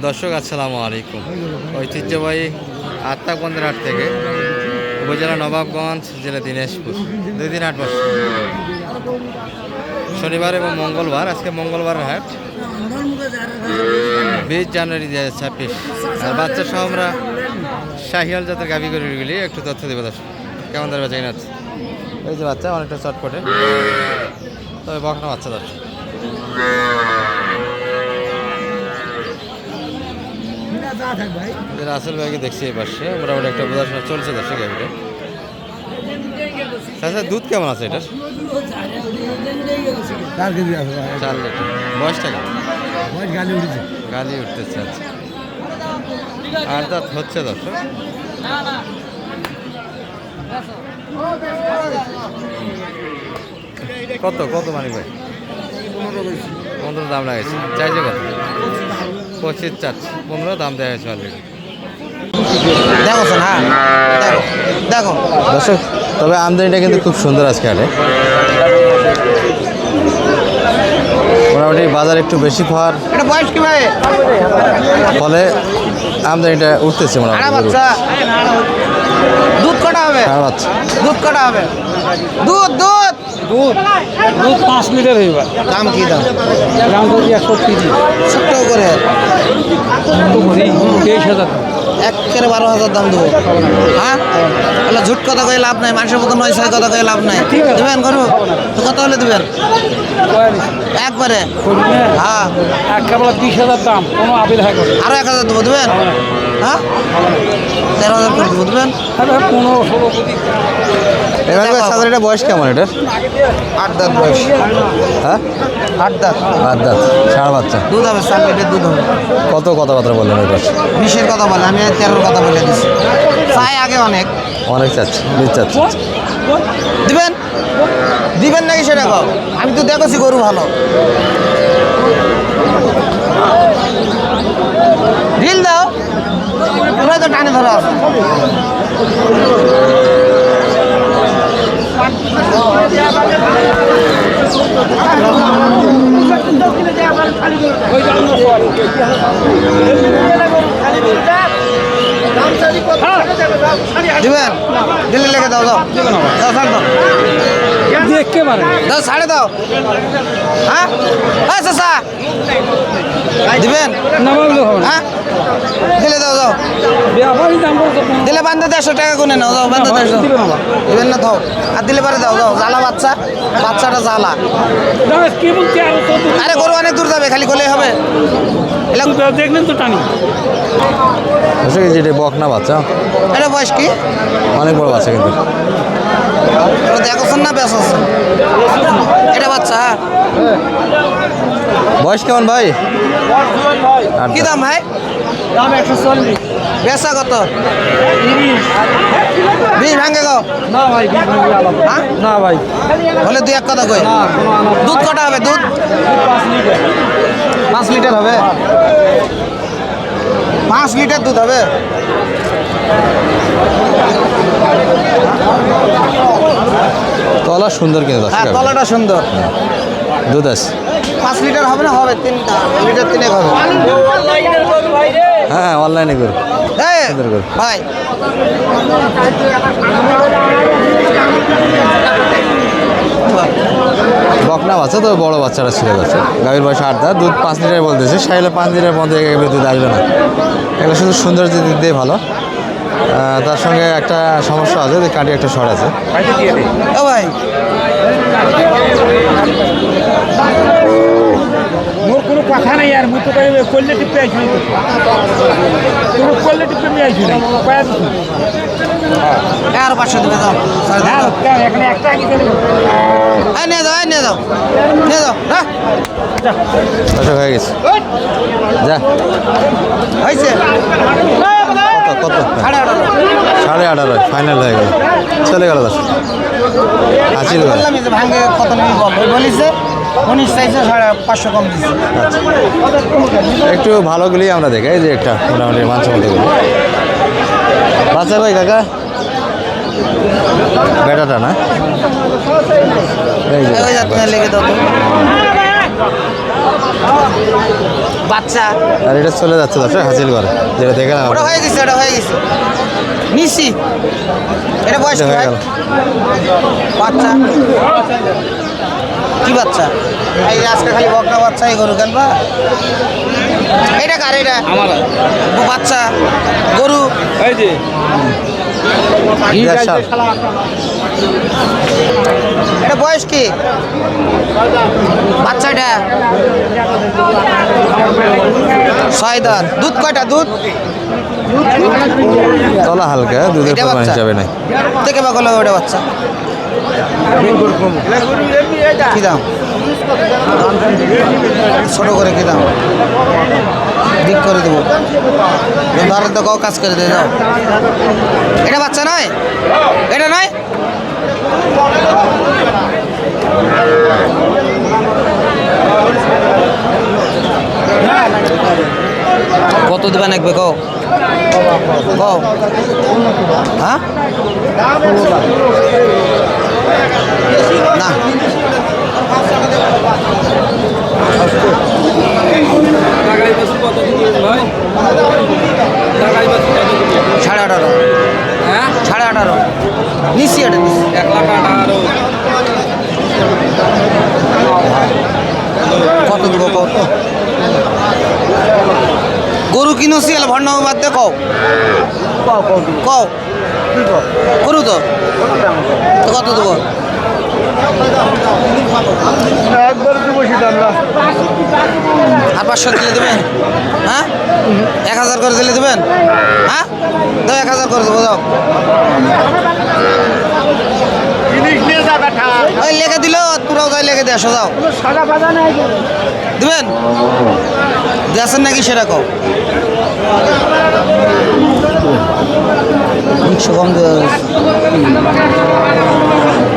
দর্শক আসসালামু আলাইকুম। ঐতিহ্যবাহী আত্মাকন্দের হাট থেকে উপজেলা নবাবগঞ্জ, জেলা দিনাজপুর 2 দিন হাট বসে, শনিবার এবং মঙ্গলবার। আজকে মঙ্গলবারের হাট, 20 জানুয়ারি 2026। আর বাচ্চা সহ আমরা শাহিয়াল জাতের গাভী গরুগুলি একটু তথ্য দেবো। দর্শক কেমন দাঁড়িয়ে বাচ্চা কিনা আছে? এই যে বাচ্চা অনেকটা চটপটে, তবে বকনা বাচ্চা। দর্শক রাসেল ভাইকে দেখছি এই পাশে, মোটামুটি একটা বোঝাশোনা চলছে। দর্শক গাভীটা আচ্ছা, দুধ কেমন আছে এটার? 4 কেজি আছে। 4 লিটার। বয়সটা কেমন? গালি উঠতেছে। আচ্ছা, আর দাঁত হচ্ছে। দর্শক কত কত মানিক ভাই? 15 দাম লাগাইছে। চাইছে কত? 25 চাচ্ছে। 15 দাম দেওয়া হয়েছে অলরেডি। দেখো হ্যাঁ, দেখো দেখো দর্শক, তবে আমদানিটা কিন্তু খুব সুন্দর আজকে হাটে। মোটামুটি বাজার একটু বেশি খাওয়ার এটা বয়স কি ভাই? ফলে আমদানিটা উঠতেছে মোটামুটি। বাচ্চা দুধ কটা হবে? আর বাচ্চা দুধ কটা হবে? দুধ দুধ দুধ দুধ 5 লিটার হইবা। দাম কি দাম? দাম তো 130 ছোট করে তো করি 23000। একের 12,000 দাম দেবো। হ্যাঁ, তাহলে ঝুট কথা কয়ে লাভ নাই, মানুষের মতো 9-6 কথা কয়ে লাভ নাই। দেবেন করবো তো কত হলে দেবেন? একবারে হ্যাঁ, একেবারে 20,000 দাম, কোনো আবির হয় করে আরো 1000 দেবো। দেবেন? হ্যাঁ, 13,000 করে দেবো। দেবেন? 15-16 কোটি। এবার সাধারণ বয়স কেমন এটার? 8 দাঁত বয়স। হ্যাঁ, 8 দাঁত। 8 দাঁত, ষাঁড় বাচ্চা। দুধ হবে 4 লিটার দুধ হবে। কত কথা বললেন ওই পাশে? 20-এর কথা বলে, আমি 13-এর কথা বলে দিচ্ছি। চাই আগে অনেক। অনেক চাচ্ছে, 20 চাচ্ছে। দিবেন? দিবেন নাকি সেটা কও? আমি তো দেখছি গরু ভালো। ঢিল দাও, তোমরা তো টানে ধরা আছে। দিবেন? দিলে লেগে দাও, দাও দাও, ছাড় দাও, দেখতে পারে দাও, ছাড়ে দাও। হ্যাঁ, আচ্ছা আচ্ছা দিবেন? নামাগুলো হবে না। হ্যাঁ, দিলে দাও, দাও ব্যাপারই দাম বলতো দিলে বান্ধে 150 টাকা গুনে নাও। দাও বান্ধে 150 দিবেন না? দাও, আর দিলে পারে দাও, দাও। জ্বালা বাচ্চা, বাচ্চাটা জ্বালা। কি বলছি আর আরে গরু অনেক দূর যাবে, খালি করলেই হবে। দেখলেন তো টানি দর্শক, এই যে এটা বকনা বাচ্চা, এটা বয়স কি? অনেক বড় বাচ্চা কিন্তু। দেখছেন না বেচছেন? এটা বাচ্চা। বয়স কেমন ভাই? কি দাম ভাই? দাম 140। বেচা কত? 20 ভাঙে গো? না ভাই, হ্যাঁ, না ভাই, বলে 2-1 কথা কই। দুধ কটা হবে? দুধ 5 লিটার। 5 লিটার হবে। 5 লিটার দুধ হবে। তলা সুন্দর কিন্তু। হ্যাঁ, দর্শক তলাটা সুন্দর। দুধ আছে। 5 লিটার হবে না? হবে 3 লিটার, 3 হবে। হ্যাঁ, অনলাইনে করুন। এই সুন্দর করে। ভাই, বকনা বাচ্চা, তবে বড় বাচ্চারা ছিল। যাচ্ছে গাভীর বয়স 8 দাঁত, দুধ 5 লিটার বলতেছে। সাইলে 5 লিটার মধ্যে এগুলো দুধ আসবে না। এগুলো শুধু সৌন্দর্য দিক দিয়ে ভালো। তার সঙ্গে একটা সমস্যা আছে, যে কাঁটি একটা শর্ট আছে। ও ভাই, মোর কোনো কথা নাই আর মুই তো করলে টিপে আসবি, তুমি করলে টিপে নিয়ে আসবি না আর 500 দেবে। দাও, সাড়ে দাও। এখানে একটা আগে এই নিয়ে যাও, এই নিয়ে যাও, নিয়ে যাও। হ্যাঁ, দর্শক হয়ে গেছে। যা, হয়েছে। কত? 18.5 18.5 ফাইনাল হয়ে গেল, চলে গেল। দর্শক হাসিল ভাই। বললাম যে ভাঙে কত নিবি বল। ওই বলিছে 19 চাইছে, 550 কম দিচ্ছে। একটু ভালোগুলি আমরা দেখি। এই যে একটা মোটামুটি মাংসের মধ্যে গুলি বাচ্চা ভাই। কাকা বেটাটা না? এই যে লেগে দাও তো। বাচ্চা আর এটা চলে যাচ্ছে দর্শক হাসিল করে, যেটা দেখে না ওটা হয়ে গেছে, ওটা হয়ে গেছে নিছি। এটা বয়স কি হয়ে ভাই? গেল। বাচ্চা কি বাচ্চা? এই যে আজকে খালি বকনা বাচ্চা এই গরু কেনবা? এটা কার? এটা আমার বাচ্চা গরু। এই যে দেড় সাল। এটা বয়স কি বাচ্চাটা? 6 দাঁত। দুধ কয়টা? দুধ তলা হালকা, দুধের এটা পরিমাণ বাচ্চা? হিসাবে নাই। থেকে বা করলে ওটা বাচ্চা কি দাম? ছোট করে কি দাম? বিক করে দেবো, ধরেন তো কাজ করে দিয়ে দাও। এটা বাচ্চা নয়? এটা নয়? কত দেবেন একবে কও? কও হ্যাঁ না টাকাই বাসু কত দিবেন ভাই? টাকাই বাসু কত দিবেন? 18.5 হ্যাঁ 18.5 নিচ্ছি এটা নিচ্ছি 1,18,000 কত দিব কত? গরু কিনোছি এলে ভণ্ড বাদ দে কও কও গরু তো কত দেবো? আর 500 দিলে দেবেন? হ্যাঁ 1000 করে দিলে দেবেন? হ্যাঁ দাও 1000 করে দেবো, দাও। ওই লেগে দিল তোরাও তাই লেগে দিয়ে আসো, যাও। দেবেন? দেশের নাকি সেটা কও? 100 কম দেওয়া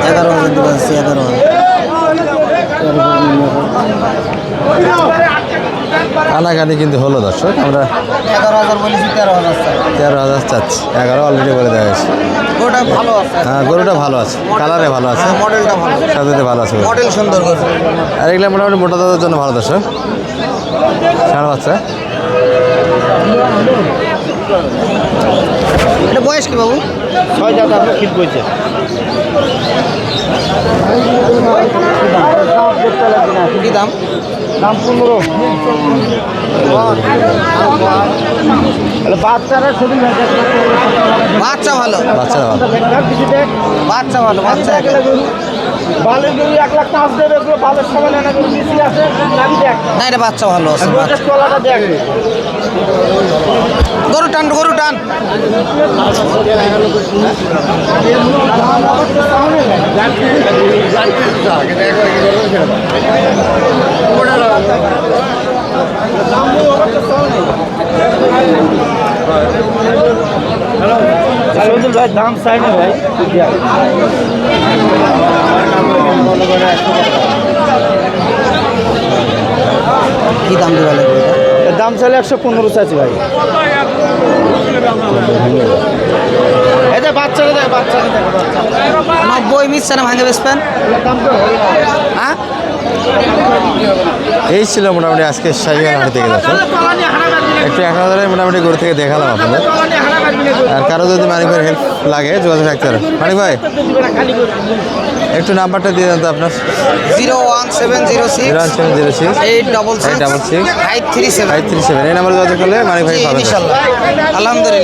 11,000 দেওয়া আছে, 11,000। কানাকানি কিন্তু হলো দর্শক, আমরা 11,000 বলেছি, 13,000 স্যার। 13,000 চাচ্ছি, 11 অলরেডি বলে দেওয়া হয়েছে। ওটা ভালো আছে, হ্যাঁ গরুটা ভালো আছে, কালারে ভালো আছে, হ্যাঁ, মডেলটা ভালো, সাথে ভালো আছে। মডেল সুন্দর করে। আর এগুলো মোটামুটি মোটা দাদার জন্য ভালো দর্শক, ষাঁড় বাচ্চা। এটা বয়স কি বাবু? 6 দাঁত আপনার ঠিক বলছে। কি দাম? দাম 15। বাচ্চারা শুধু বাচ্চা ভালো, বাচ্চা ভালো, বাচ্চা ভালো, বাচ্চা এক। বালের গরু 1 লাখ 5 দেবে, এগুলো বালের সমান আনা গরু বেশি আছে, নাবি দেখ না এটা বাচ্চা ভালো আছে, বাচ্চা। তলাটা দেখ। গরু টান, গরু টান। ভাই দাম চাই না ভাই, কি দাম দিবা লাগবে এটা? এর দাম চাইলে 115 চাইছি ভাই। এই যে বাচ্চারা দেখ, বাচ্চারা দেখ, 90 মিটছে না ভাঙে বেসপেন? হ্যাঁ এই ছিল মোটামুটি আজকে শাহিওয়াল হাট থেকে দর্শক। একটু 1000 মোটামুটি গরু থেকে দেখালাম আপনাদের। আর কারো যদি মানিক ভাইয়ের হেল্প লাগে যোগাযোগ রাখতে পারে। মানিক ভাই একটু নাম্বারটা দিয়ে দেন তো আপনার। 01706 01706 866 866 537। 537 এই নাম্বারে যোগাযোগ করলে মানিক ভাই পাবেন। ইনশাআল্লাহ, আলহামদুলিল্লাহ।